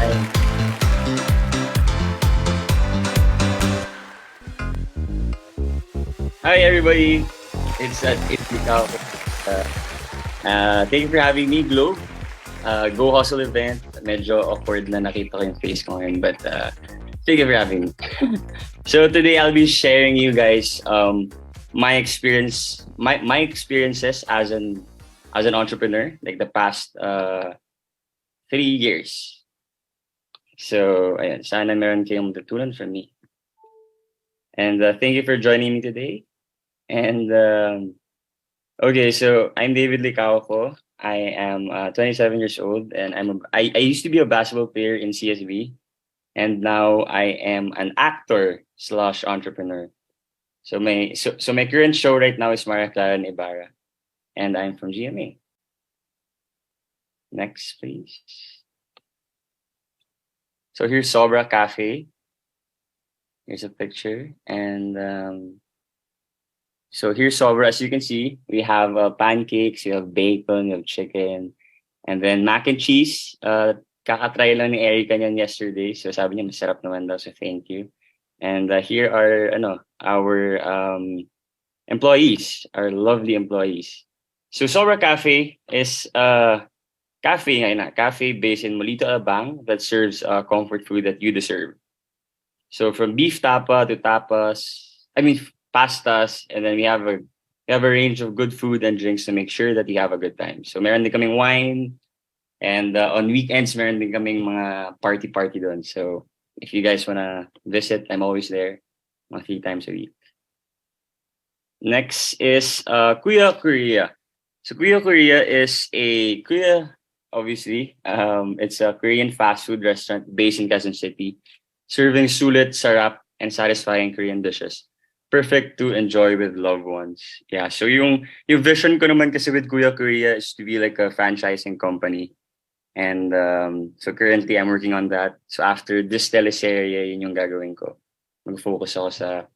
Hi. Hi, everybody. It's Mikao. Uh, Thank you for having me, Globe. Go Hustle event. Medyo awkward na nakita ko yung face ko ngayon, but thank you for having me. So today I'll be sharing you guys my experiences as an entrepreneur, like the past 3 years. So ayan, sana meron kayong matutunan from me. And thank you for joining me today. And okay, so I'm David Licauco. I am 27 years old, and I used to be a basketball player in CSB, and now I am an actor slash entrepreneur. So my current show right now is Mara Clara and Ibarra, and I'm from GMA. Next, please. So here's Sobra Cafe. Here's a picture, and so here's Sobra. As you can see, we have pancakes, we have bacon, we have chicken, and then mac and cheese. Kakatry lang ni Erica niyan yesterday. So sabi niya masarap naman daw. So thank you. And here are our employees, our lovely employees. So Sobra Cafe is cafe ngayon na, cafe based in Molito, Alabang that serves comfort food that you deserve. So from beef tapa to tapas, I mean pastas, and then we have a range of good food and drinks to make sure that you have a good time. So meron din kaming wine, and on weekends meron din kaming mga party doon. So if you guys wanna visit, I'm always there, mga 3 times a week. Next is Kuya Korea. So Kuya Korea is a Kuya, obviously. It's a Korean fast food restaurant based in Quezon City, serving sulit, sarap, and satisfying Korean dishes. Perfect to enjoy with loved ones. Yeah, so yung vision ko naman kasi with Kuya Korea is to be like a franchising company. And so currently I'm working on that. So after this teleserye, yun yung gagawin ko. Mag-focus ako sa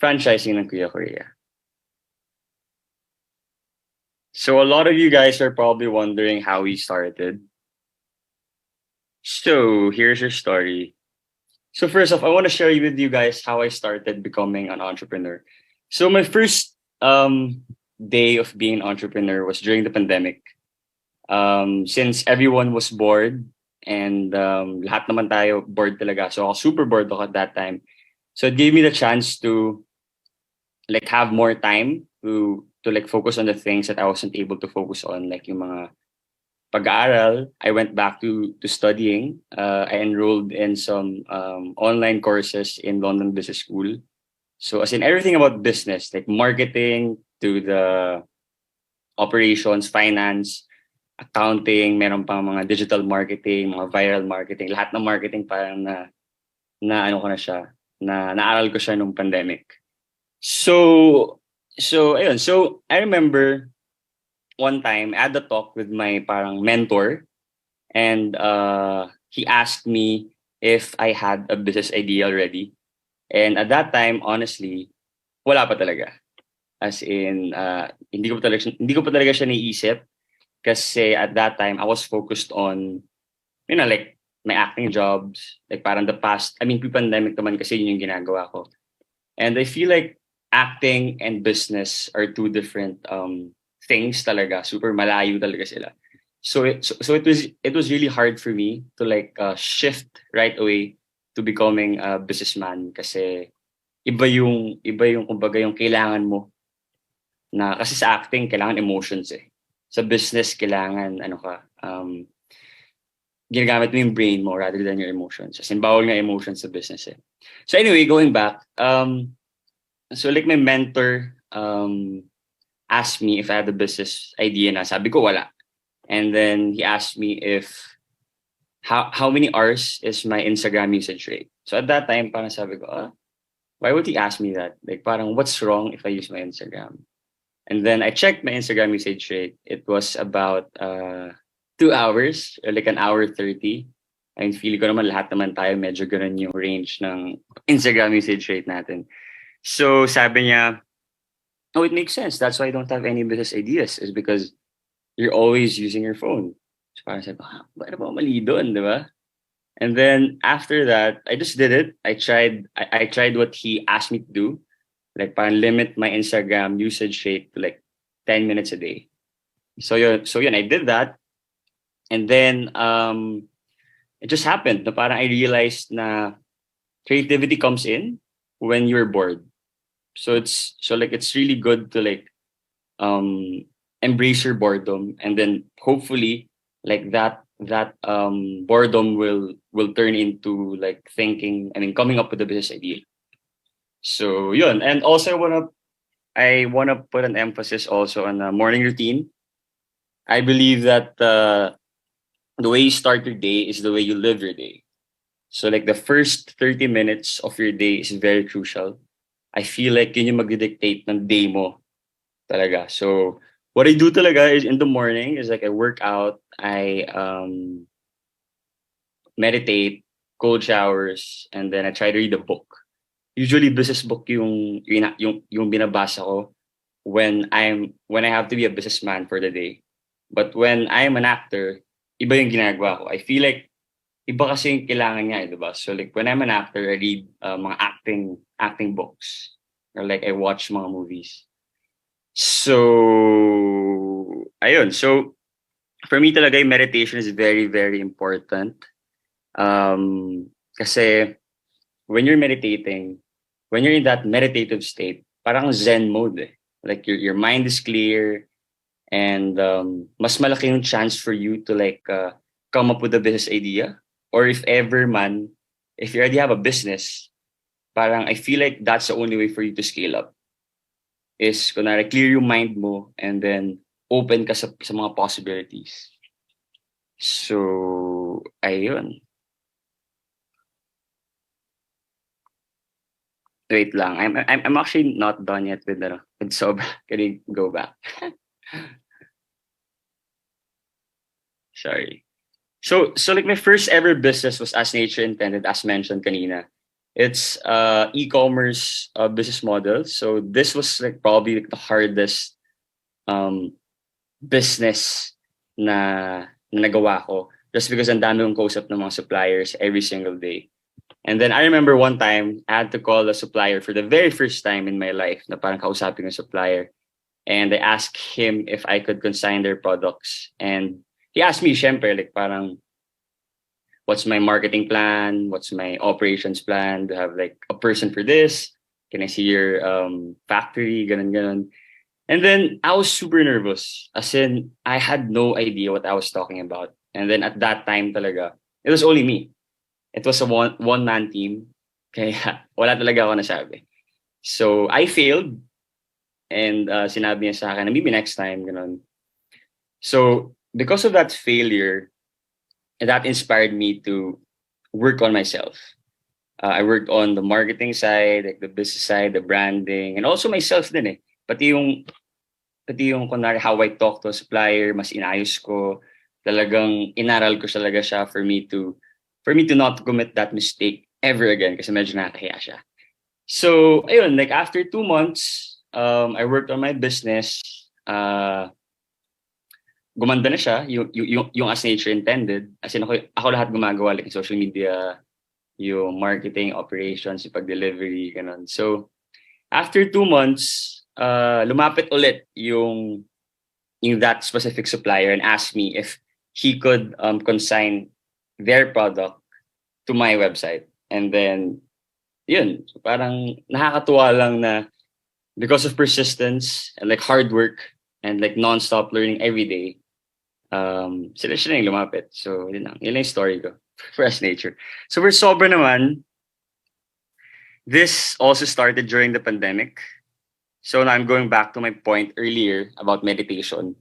franchising ng Kuya Korea. So a lot of you guys are probably wondering how we started. So here's your story. So first off, I want to share with you guys how I started becoming an entrepreneur. So my first day of being an entrepreneur was during the pandemic. Since everyone was bored and lahat naman tayo bored talaga. So ako super bored ako at that time. So it gave me the chance to like have more time to like focus on the things that I wasn't able to focus on, like yung mga pag-aaral. I went back to studying. I enrolled in some online courses in London Business School. So as in everything about business, like marketing to the operations, finance, accounting, meron pang mga digital marketing, mga viral marketing, lahat ng marketing parang na ano ko na siya, na naaral ko siya nung pandemic. So ayun. So I remember one time I had a talk with my parang mentor, and he asked me if I had a business idea already. And at that time, honestly, wala pa talaga. As in, hindi ko pa talaga siya naisip kasi at that time I was focused on like my acting jobs, like parang the past, I mean pre-pandemic naman kasi yun yung ginagawa ko. And I feel like acting and business are two different things talaga. Super malayo talaga sila. So it was really hard for me to like shift right away to becoming a businessman kasi iba yung kumbaga yung kailangan mo na kasi sa acting kailangan emotions eh. Sa business kailangan ano ka ginagamit mo yung brain mo rather than your emotions. Kasi bawal nga emotions sa business eh. So anyway, going back, so like my mentor asked me if I had a business idea na. Sabi ko wala. And then he asked me if how many hours is my Instagram usage rate. So at that time, parang sabi ko, why would he ask me that? Like parang what's wrong if I use my Instagram? And then I checked my Instagram usage rate. It was about 2 hours, or like an hour 30. I mean, feel ko naman lahat naman tayo medyo ganun yung range ng Instagram usage rate natin. So sabi niya, oh, it makes sense. That's why I don't have any business ideas, is because you're always using your phone. So parang sabi ko, bakit ba mali doon, di ba? And then after that, I just did it. I tried what he asked me to do, like parang limit my Instagram usage rate to like 10 minutes a day. So yun, I did that. And then it just happened na parang I realized na creativity comes in when you're bored. So it's really good to like um embrace your boredom, and then hopefully like that boredom will turn into like thinking, I mean, coming up with a business idea. So yun. And also I wanna put an emphasis also on a morning routine. I believe that the way you start your day is the way you live your day. So like the first 30 minutes of your day is very crucial. I feel like yun yung magdidictate ng day mo talaga. So what I do talaga is in the morning is like I work out, I meditate, cold showers, and then I try to read a book. Usually business book yung binabasa ko when I have to be a businessman for the day. But when I'm an actor, iba yung ginagawa ko. I feel like iba kasi yung kailangan niya, di ba? So like when I'm an actor, I read mga acting books, or like I watch mga movies. So ayun. So for me talaga yung meditation is very very important. Kasi when you're meditating, when you're in that meditative state, parang zen mode eh. Like your mind is clear, and mas malaki yung chance for you to like come up with a business idea. Or if ever man, if you already have a business, parang I feel like that's the only way for you to scale up. Is kunwari clear yung mind mo, and then open ka sa mga possibilities. So, ayun. Wait lang. I'm actually not done yet with Sobra. Can you go back? Sorry. So like my first ever business was as nature intended, as mentioned kanina. It's e-commerce business model. So this was like probably like the hardest um business na nagawa ko, just because ang dami kong kausap ng mga suppliers every single day. And then I remember one time I had to call a supplier for the very first time in my life, na parang kausapin ng supplier. And I asked him if I could consign their products. And he asked me, syempre, like parang, what's my marketing plan? What's my operations plan? Do I have like a person for this? Can I see your factory? Ganun, ganun. And then I was super nervous. As in, I had no idea what I was talking about. And then at that time talaga, it was only me. It was a one man team. Kaya wala talaga ako nasabi. So I failed, and sinabi niya sa akin na maybe next time, ganun. So because of that failure, that inspired me to work on myself. I worked on the marketing side, like the business side, the branding, and also myself din eh. Pati yung kunwari how I talk to a supplier, mas inayos ko. Talagang inaral ko talaga siya for me to not commit that mistake ever again, kasi medyo nakakahiya siya. So, ayun, like after 2 months, I worked on my business. Gumanda na siya, yung as nature intended. As in, ako lahat gumagawa, like social media, yung marketing, operations, yung pag-delivery, ganun. So, after 2 months, lumapit ulit yung that specific supplier and asked me if he could consign their product to my website. And then, yun, so parang nakakatuwa lang na because of persistence and like hard work and like non-stop learning every day, sila yung lumapit. So, yun lang yung story ko for As Nature. So, for Sobra naman, this also started during the pandemic. So now I'm going back to my point earlier about meditation.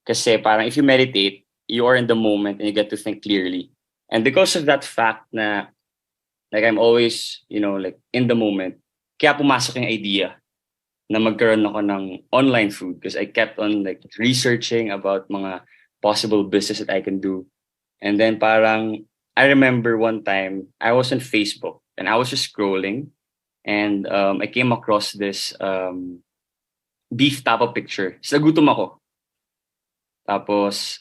Kasi parang if you meditate, you are in the moment and you get to think clearly. And because of that fact na like I'm always, like in the moment, kaya pumasok yung idea na magkaroon ako ng online food, because I kept on like researching about mga possible business that I can do. And then parang I remember one time I was on Facebook and I was just scrolling, and I came across this beef tapa picture. So nagutom ako. Tapos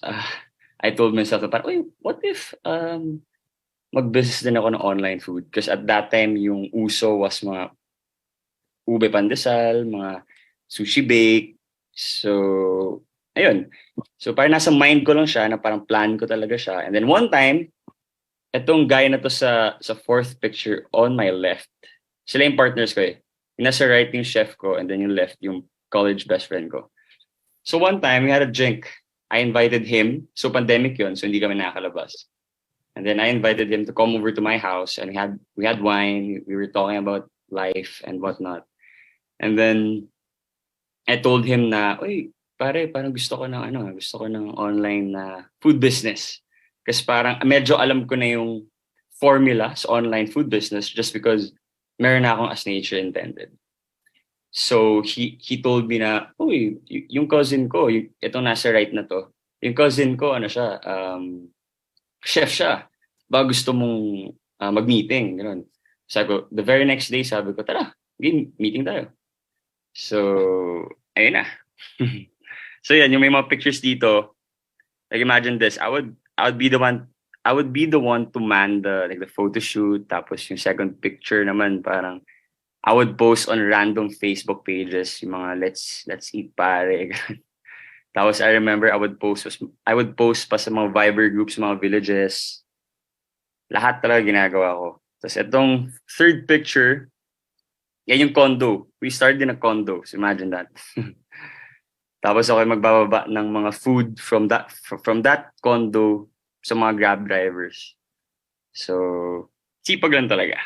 I told myself na parang, "Uy, what if mag-business din ako ng online food. Because at that time, yung uso was mga ube pandesal, mga sushi bake. So, ayun. So, parang nasa mind ko lang siya na parang plan ko talaga siya. And then one time, etong guy na to sa fourth picture on my left, sila yung partners ko eh. Yung nasa right yung chef ko and then yung left yung college best friend ko. So one time, we had a drink. I invited him. So pandemic yun, so hindi kami nakakalabas. And then I invited him to come over to my house and we had wine. We were talking about life and whatnot. And then I told him na, "Uy, pare, parang gusto ko ng online na food business." Kasi parang medyo alam ko na yung formula sa online food business just because meron na akong as nature intended. So he told me na, "Uy, yung cousin ko, itong nasa right na to, yung cousin ko, ano siya, chef siya. Ba gusto mong mag-meeting?" Ganun. Sabi ko, the very next day, sabi ko, "Tara, meeting tayo." So, ayun na. So yan, yung may mga pictures dito, like imagine this, I would be the one to man the photo shoot, tapos yung second picture naman parang I would post on random Facebook pages yung mga let's eat pare. Tapos I remember I would post pa sa mga Viber groups, mga villages. Lahat talaga ginagawa ko. Tapos itong third picture, yan yung condo. We started in a condo. So imagine that. Tapos ako magbababa ng mga food from that condo sa mga Grab drivers. So, sipag lang talaga.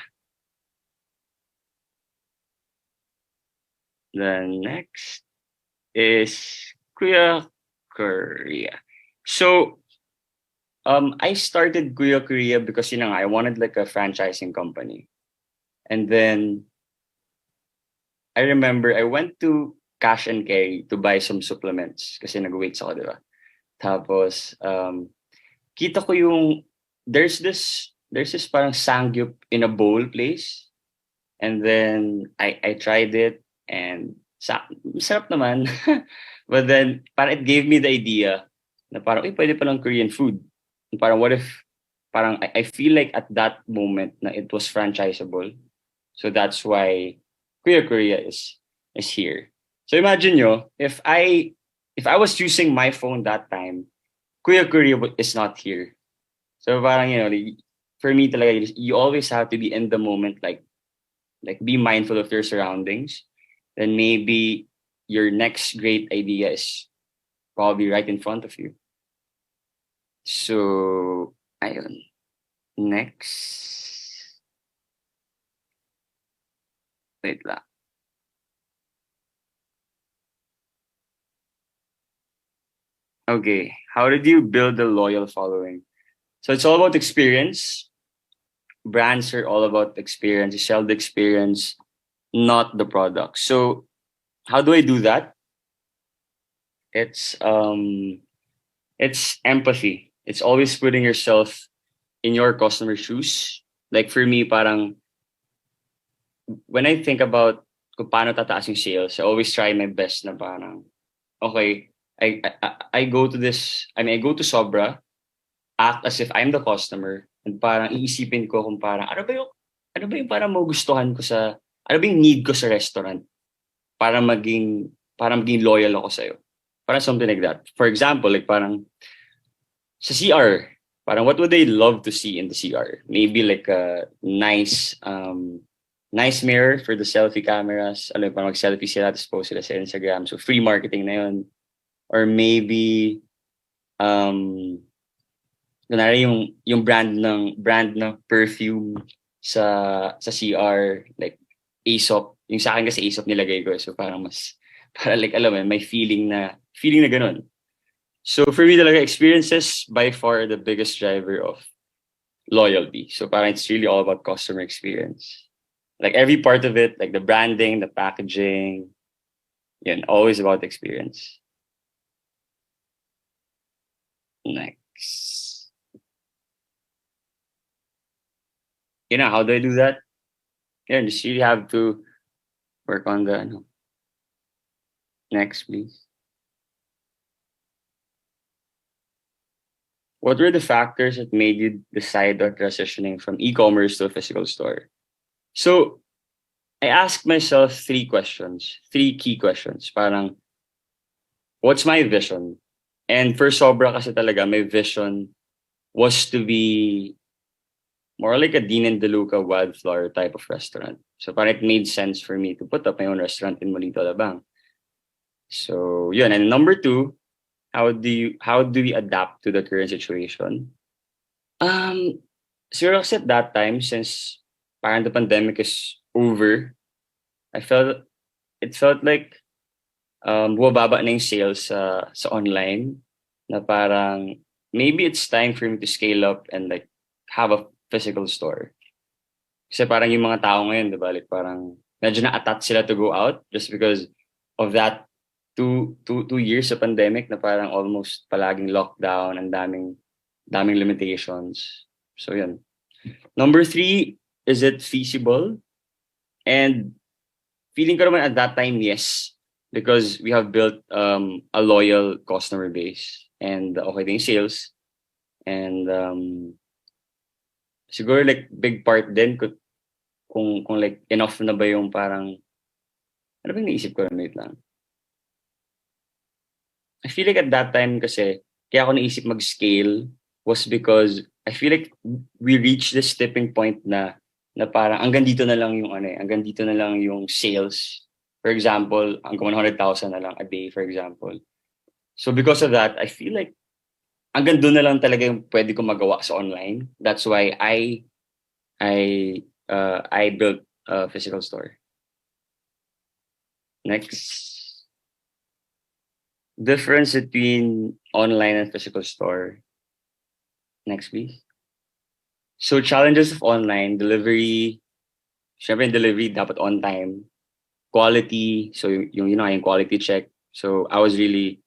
The next is Kuya Korea. So, I started Kuya Korea because yun na nga, I wanted like a franchising company. And then, I remember I went to Cash and Carry to buy some supplements kasi nag-weights ako, di ba? Tapos, kita ko yung, there's this parang sangyup in a bowl place. And then, I tried it and sarap naman. But then, parang it gave me the idea na parang, pwede palang Korean food. Parang what if, parang I feel like at that moment na it was franchisable. So that's why Kuya Korea is here. So imagine nyo, if I was using my phone that time, Kuya Korea is not here. So parang, for me talaga, you always have to be in the moment, like be mindful of your surroundings. Then maybe your next great idea is probably right in front of you. So, ayun. Next. Wait lang. Okay. How did you build a loyal following? So it's all about experience. Brands are all about experience. You sell the experience, not the product. So how do I do that? It's it's empathy. It's always putting yourself in your customer's shoes. Like for me, parang when I think about kung paano tataas yung sales, I always try my best na parang, okay, I go to I go to Sobra, act as if I'm the customer, and parang iisipin ko kung parang, ano ba yung parang magugustuhan ko ano ba yung need ko sa restaurant para maging loyal ako sa'yo. Parang something like that. For example, like parang, sa CR, parang what would they love to see in the CR? Maybe like a nice mirror for the selfie cameras. Alam mo, parang mag-selfie sila tapos post sila sa Instagram. So free marketing na yun. Or maybe kunwari yung brand ng perfume sa CR, like Aesop. Yung sa akin kasi Aesop nilagay ko. So parang para like alam mo, may feeling na ganun. So for me talaga, experiences by far the biggest driver of loyalty. So parang it's really all about customer experience. Like every part of it, like the branding, the packaging, always about experience. Next. How do I do that? Just really have to work on the next, please. what were the factors that made you decide on transitioning from e-commerce to a physical store? So I asked myself three questions, three key questions. Parang, what's my vision? And for Sobra kasi talaga, my vision was to be more like a Dean and DeLuca wildflower type of restaurant. So parang it made sense for me to put up my own restaurant in Molito, Alabang. So yun. And number two, how do we adapt to the current situation? Um, Siguro kasi at that time, since parang the pandemic is over, I felt it felt like bumababa na yung sales sa online na parang maybe it's time for me to scale up and like have a physical store. Kasi parang yung mga tao ngayon, di ba? Like parang medyo na-attach sila to go out just because of that two years sa pandemic na parang almost palaging lockdown, and daming limitations. So yun. Number three, is it feasible? And feeling ko naman at that time, yes. Because we have built a loyal customer base and okay din yung sales. And siguro like big part din kung like enough na ba yung parang ano ba yung naisip ko, wait lang. I feel like at that time kasi kaya ako naisip mag-scale was because I feel like we reached this tipping point na parang hanggang dito na lang yung hanggang dito na lang yung sales. For example, hanggang 100,000 na lang a day, for example. So because of that, I feel like hanggang doon na lang talaga yung pwede ko magawa sa online. That's why I built a physical store. Next, difference between online and physical store. Next, please. So challenges of online delivery. Syempre, delivery dapat on time. Quality, so yung quality check. So I was really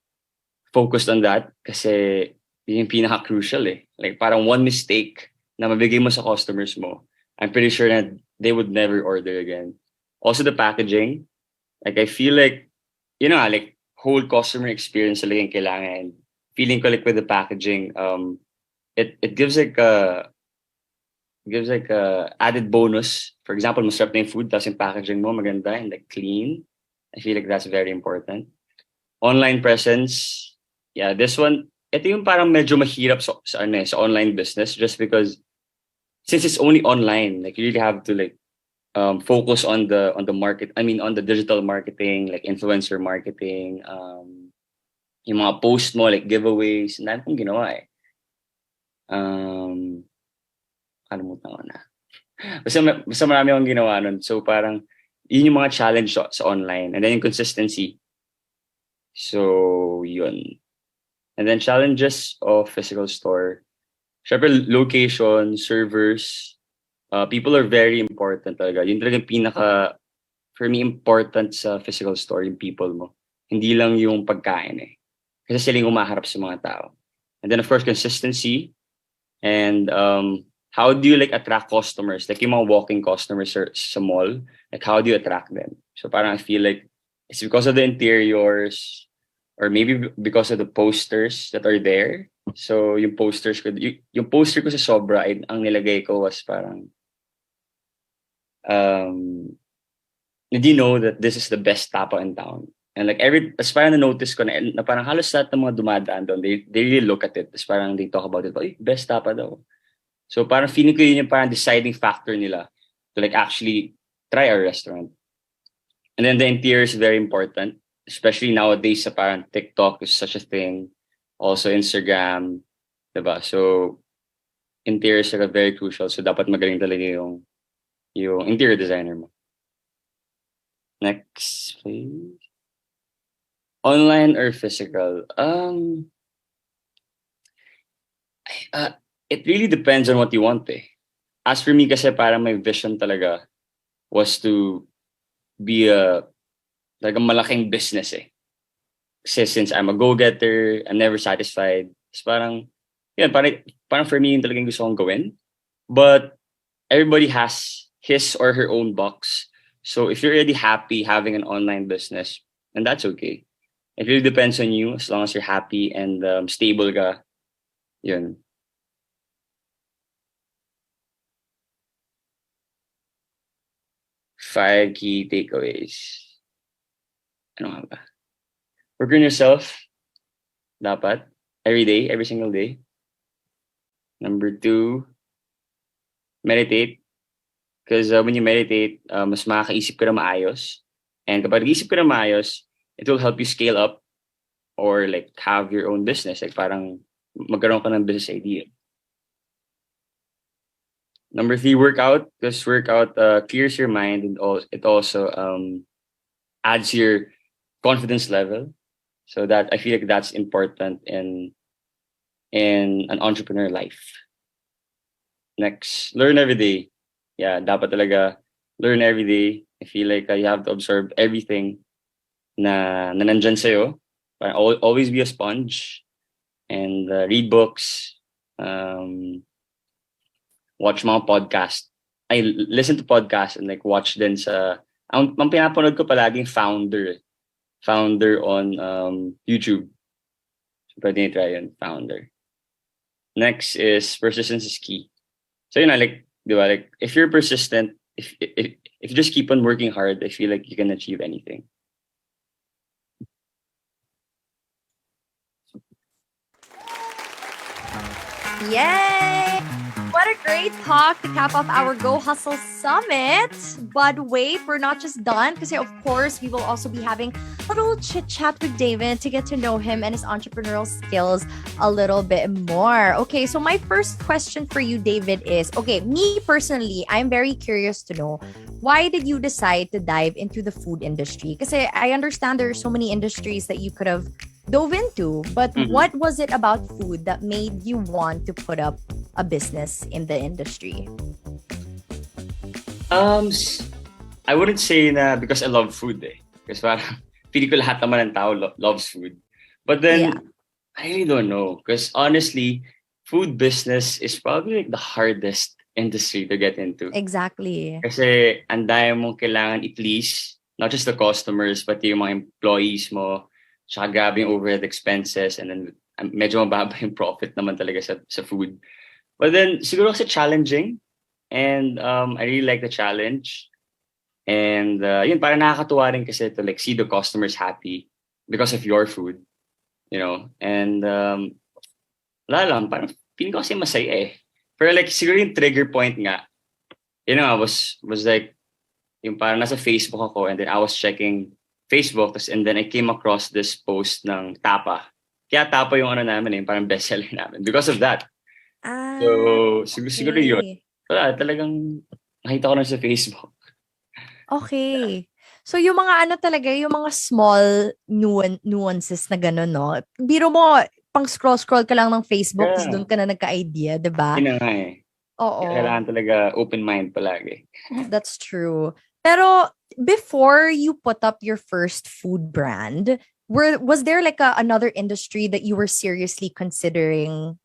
focused on that kasi yun yung pinaka-crucial eh. Like parang one mistake na mabigay mo sa customers mo, I'm pretty sure that they would never order again. Also the packaging, like I feel like, like whole customer experience talaga yung kailangan. And feeling ko like with the packaging, it gives like a added bonus. For example, masarap na yung food, tapos yung packaging mo maganda and like clean. I feel like that's very important. Online presence, yeah, this one, ito yung parang medyo mahirap sa online business just because since it's only online, like you really have to like focus on the market. I mean, on the digital marketing, like influencer marketing, yung mga post mo, like giveaways, ang dami kong ginawa eh. Kalimutan ko na. Basta marami akong ginawa nun. So parang, yun yung mga challenge sa online. And then yung consistency. So, yun. And then challenges of physical store. Syempre, location, servers, people are very important talaga. Yun talaga yung for me, important sa physical store, yung people mo. Hindi lang yung pagkain eh. Kasi sila yung umaharap sa mga tao. And then, of course, consistency. And how do you like attract customers? Like yung mga walking customers sa mall, like how do you attract them? So parang I feel like it's because of the interiors or maybe because of the posters that are there. So yung posters ko, yung poster ko sa Sobra, ang nilagay ko was parang did you know that this is the best tapa in town? And like as parang na-notice ko na parang halos lahat ng mga dumadaan doon, they really look at it. As parang they talk about it, best tapa daw. So parang feeling ko yun yung parang deciding factor nila to like actually try our restaurant. And then the interior is very important, especially nowadays sa parang TikTok is such a thing. Also Instagram, diba? So interiors are very crucial. So dapat magaling talaga yung interior designer mo. Next, please. Online or physical? It really depends on what you want eh. As for me kasi parang my vision talaga was to be like a malaking business eh. Kasi since I'm a go-getter, I'm never satisfied. It's parang for me yung talagang gusto kong gawin. But everybody has his or her own box. So if you're already happy having an online business, then that's okay. It really depends on you as long as you're happy and stable ka. Yun. 5 key takeaways. Ano nga ba? Work on yourself. Dapat. Every day, every single day. Number 2, meditate. Because when you meditate, mas makakaisip ka na maayos. And kapag nag-isip ka na maayos, it will help you scale up or like have your own business. Like parang magkaroon ka ng business idea. Number 3, workout. Because workout clears your mind and it also adds your confidence level. So that I feel like that's important in an entrepreneur life. Next, learn every day. Yeah, dapat talaga learn every day. I feel like you have to absorb everything na nandyan sa'yo. Always be a sponge and read books, watch mga podcast. I listen to podcasts and like watch din sa ang pinapanood ko palaging Founder on YouTube. So pwede nyo try yun, Founder. Next is persistence is key. So like, di ba, like if you're persistent, if you just keep on working hard, I feel like you can achieve anything. Yay! What a great talk to cap off our Go Hustle Summit. But wait, we're not just done because, of course, we will also be having a little chit chat with David to get to know him and his entrepreneurial skills a little bit more. Okay, so my first question for you, David, is okay, me personally, I'm very curious to know why did you decide to dive into the food industry? Because I understand there are so many industries that you could have dove into, but what was it about food that made you want to put up a business in the industry? I wouldn't say na because I love food Because parang feeling ko lahat naman ng tao loves food. But then, I really don't know. Because honestly, food business is probably like the hardest industry to get into. Exactly. Kasi ang dami mong kailangan i-please, not just the customers, but yung mga employees mo, tsaka grabe yung overhead expenses, and then medyo mababa yung profit naman talaga sa food. But then, siguro kasi challenging, and I really like the challenge. And yun, parang nakakatuwa rin kasi to like see the customers happy because of your food, you know. And wala lang, parang feeling ko kasi masaya Pero like, siguro yung trigger point nga, was like, yung parang nasa Facebook ako, and then I was checking Facebook, and then I came across this post ng Tapa. Kaya Tapa yung namin parang bestseller namin because of that. So, siguro yun. Wala, talagang nakita ko na sa Facebook. Okay. So, yung mga talaga, yung mga small nuances na gano'n, no? Biro mo, pang scroll ka lang ng Facebook, tapos doon ka na nagka-idea, diba? Yun na nga Oo. Kailangan talaga open mind palagi. That's true. Pero before you put up your first food brand, was there like another industry that you were seriously considering,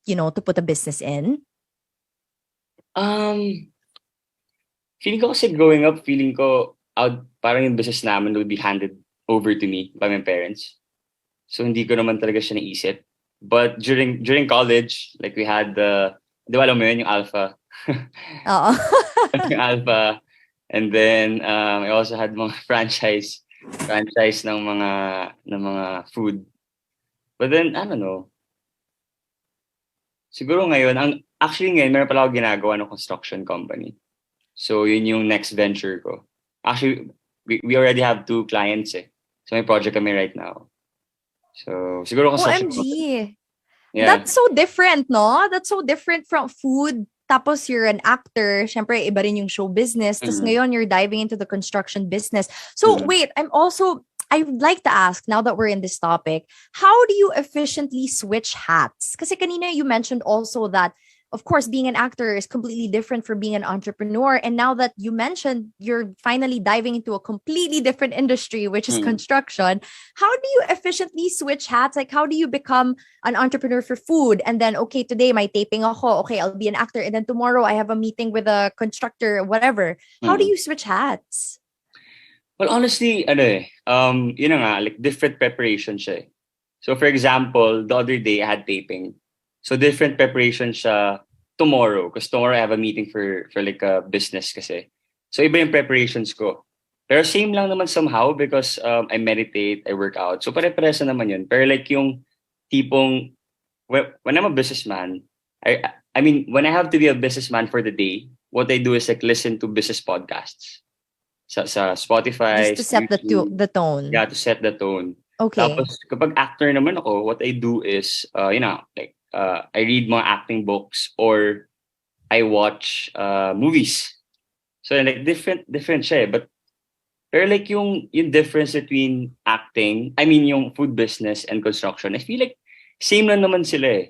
to put a business in? Feeling ko kasi growing up, parang yung business namin would be handed over to me by my parents. So hindi ko naman talaga siya naisip. But during college, like we had di ba alam mo yun, yung Alpha? Oo. Yung Alpha. And then I also had mga franchise ng mga food. But then I don't know. Siguro ngayon, actually meron pala ako ginagawa ng construction company. So yun yung next venture ko. Actually, we already have 2 clients So may project kami right now. So siguro construction. OMG. Yeah. That's so different, no? That's so different from food. Tapos you're an actor, syempre iba rin yung show business. Tapos ngayon you're diving into the construction business. So wait, I'd like to ask, now that we're in this topic, how do you efficiently switch hats? Kasi kanina you mentioned also that, of course, being an actor is completely different from being an entrepreneur. And now that you mentioned you're finally diving into a completely different industry, which is construction, how do you efficiently switch hats? Like, how do you become an entrepreneur for food? And then, okay, today my taping ako, okay, I'll be an actor. And then tomorrow I have a meeting with a constructor, whatever. How do you switch hats? Well, honestly, yun na nga, like different preparation siya. So for example, the other day I had taping. So different preparation siya tomorrow, because tomorrow I have a meeting for like a business kasi. So iba yung preparations ko. Pero same lang naman somehow because I meditate, I work out. So pare-pares na naman yun. Pero like yung tipong, when I'm a businessman, I mean, when I have to be a businessman for the day, what I do is like listen to business podcasts. Sa Spotify, Just to sa set YouTube. the tone. Yeah, to set the tone. Okay. Tapos kapag actor naman ako, what I do is, like, I read mga acting books or I watch movies. So like different siya eh. But pero like yung difference between acting, I mean yung food business and construction, I feel like same lang naman sila eh.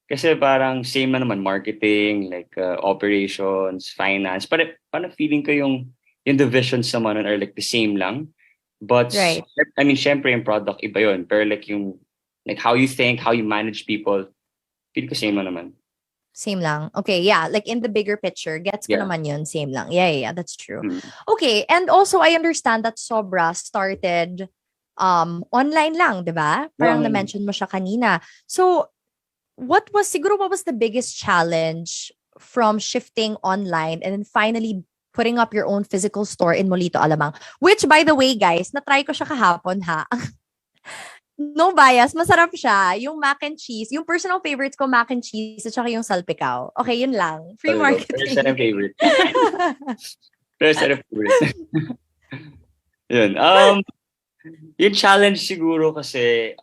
Kasi parang same na naman marketing, like operations, finance. Parang feeling ko yung divisions naman are like the same lang. But Right. I mean, syempre yung product iba yun. Pero like like how you think, how you manage people, feel ko same lang naman. Same lang. Okay, yeah. Like in the bigger picture, gets ko Yeah. naman yun. Same lang. Yeah, that's true. Mm. Okay, and also I understand that Sobra started online lang, 'di ba? Parang Yeah. na-mention mo siya kanina. So, what was the biggest challenge from shifting online and then finally putting up your own physical store in Molito, Alamang? Which, by the way, guys, na-try ko siya kahapon, ha? No bias, masarap siya. Yung mac and cheese, yung personal favorites ko, mac and cheese, at saka yung salpikaw. Okay, yun lang. Free Pero marketing. sa favorite. Pero sa favorite. Yun. Yung challenge siguro kasi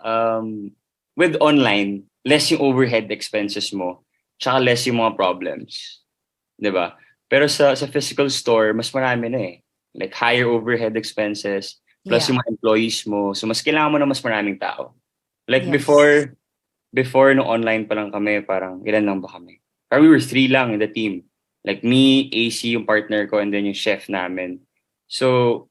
with online, less yung overhead expenses mo, tsaka less yung mga problems. 'Di ba? Pero sa physical store, mas marami na eh. Like higher overhead expenses, plus yung mga employees mo. So mas kailangan mo na mas maraming tao. Like Yes. before no online pa lang kami, parang ilan lang ba kami? Parang we were 3 lang in the team. Like me, AC, yung partner ko, and then yung chef namin. So,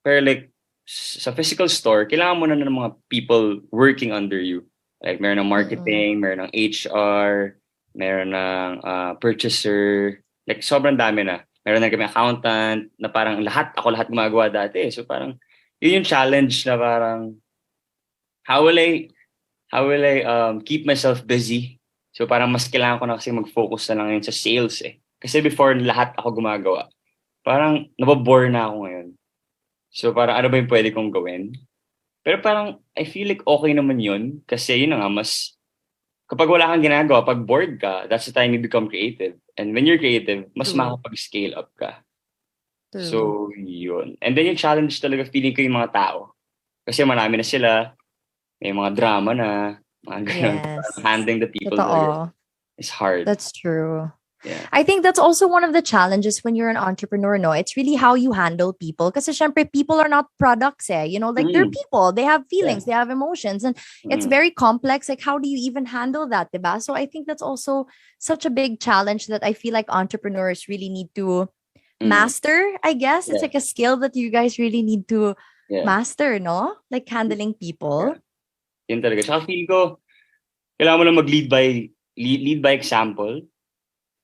pero like, sa physical store, kailangan mo na ng mga people working under you. Like, meron ng marketing, meron ng HR, meron ng purchaser. Like, sobrang dami na. Meron na kami accountant, na parang ako lahat gumagawa dati. So, parang, yun yung challenge na parang, how will I keep myself busy? So, parang mas kailangan ko na kasi mag-focus na lang yun sa sales eh. Kasi before lahat ako gumagawa, parang nababore na ako ngayon. So parang ano ba yung pwede kong gawin? Pero parang I feel like okay naman yun kasi yun na nga mas kapag wala kang ginagawa, pag bored ka, that's the time you become creative. And when you're creative, mas True. makakapag-scale up ka. True. So yun. And then yung challenge talaga feeling ko yung mga tao. Kasi marami na sila, may mga drama na, mga ganun. Yes. Handling the people Totoo. is hard. That's true. Yeah. I think that's also one of the challenges when you're an entrepreneur, no? It's really how you handle people. Kasi syempre, people are not products, eh. You know, like they're people. They have feelings, they have emotions. And it's very complex. Like, how do you even handle that, diba? So I think that's also such a big challenge that I feel like entrepreneurs really need to master, I guess. It's like a skill that you guys really need to master, no? Like handling people. Yun talaga. Tsaka feel ko, kailangan mo lang mag-lead by example.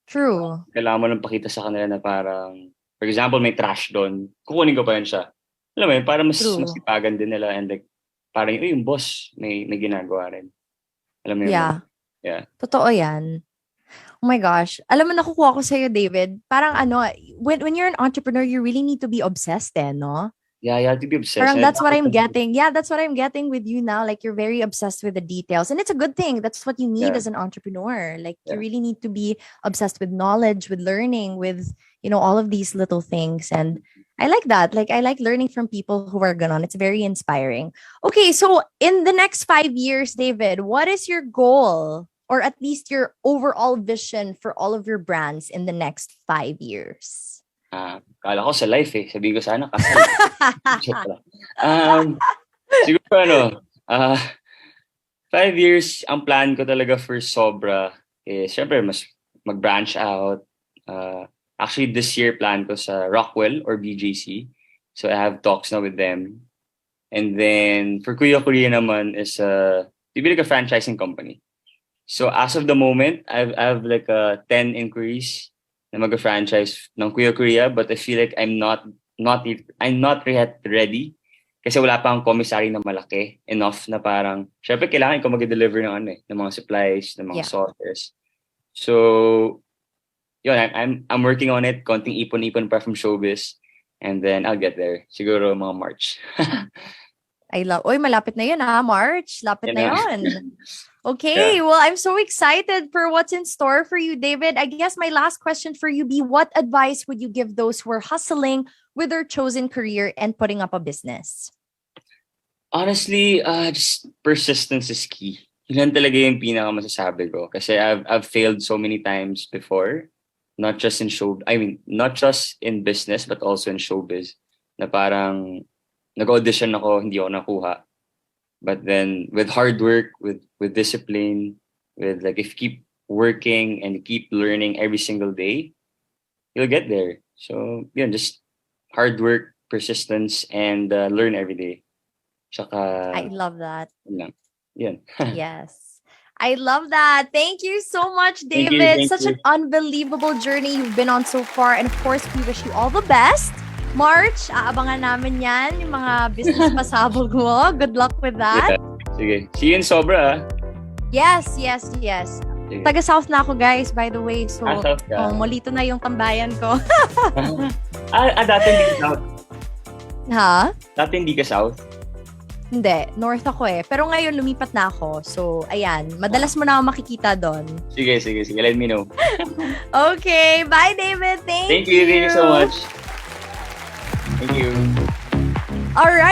True. Kailangan mo lang pakita sa kanila na parang, for example, may trash doon. Kukunin ko pa yun siya. Alam mo yun, para mas sipagan din nila and like, parang yung boss, may ginagawa rin. Alam mo yun? Yeah. Totoo yan. Oh my gosh. Alam mo, nakukuha ko sa'yo, David. Parang when you're an entrepreneur, you really need to be obsessed no? Yeah, you have to be obsessed. Parang that's what I'm getting. Yeah, that's what I'm getting with you now. Like, you're very obsessed with the details. And it's a good thing. That's what you need as an entrepreneur. Like, you really need to be obsessed with knowledge, with learning, with, all of these little things. And I like that. Like, I like learning from people who are ganon. It's very inspiring. Okay, so in the next 5 years, David, what is your goal? Or at least your overall vision for all of your brands in the next 5 years? Kala ko sa life eh. Sabihin ko sana kasal. Siguro 5 years, ang plan ko talaga for Sobra is syempre mas mag-branch out. Actually, this year plan ko sa Rockwell or BJC. So I have talks now with them. And then for Kuya Korea naman is maybe like a franchising company. So as of the moment, I have like 10 inquiries na mag-franchise ng Kuya Korea, but I feel like I'm not yet ready kasi wala pa akong commissary na malaki enough na parang syempre kailangan ko mag-deliver ng ng mga supplies, ng mga sauces. So yun, I'm working on it. Konting ipon-ipon pa from showbiz. And then I'll get there. Siguro mga March. Oy, malapit na yun March. Lapit Yan na na. yun. Okay, well, I'm so excited for what's in store for you, David. I guess my last question for you be, what advice would you give those who are hustling with their chosen career and putting up a business? Honestly, just persistence is key. Yun lang talaga yung pinaka-masasabi ko. Kasi I've failed so many times before. Not just not just in business, but also in showbiz. Na parang nag-audition ako, hindi ako nakuha. But then with hard work, with discipline, with like if you keep working and you keep learning every single day, you'll get there. So yeah, just hard work, persistence, and learn every day. Tsaka, I love that. yun lang. Yun. Yes. I love that. Thank you so much, Thank you, David. thank Such you. an unbelievable journey you've been on so far. And of course, we wish you all the best. March, aabangan namin yan, yung mga business pasabog mo. Good luck with that. Yeah. Sige. See you in Sobra, ah. Yes. Sige. Taga-South na ako, guys, by the way. So, South ka. malito na yung tambayan ko. Dati hindi ka South. Ha? Dati hindi ka South. Hindi, North ako eh. Pero ngayon, lumipat na ako. So, ayan. Madalas mo na ako makikita doon. Sige. Let me know. Okay. Bye, David. Thank you. Thank you so much. Thank you. All right.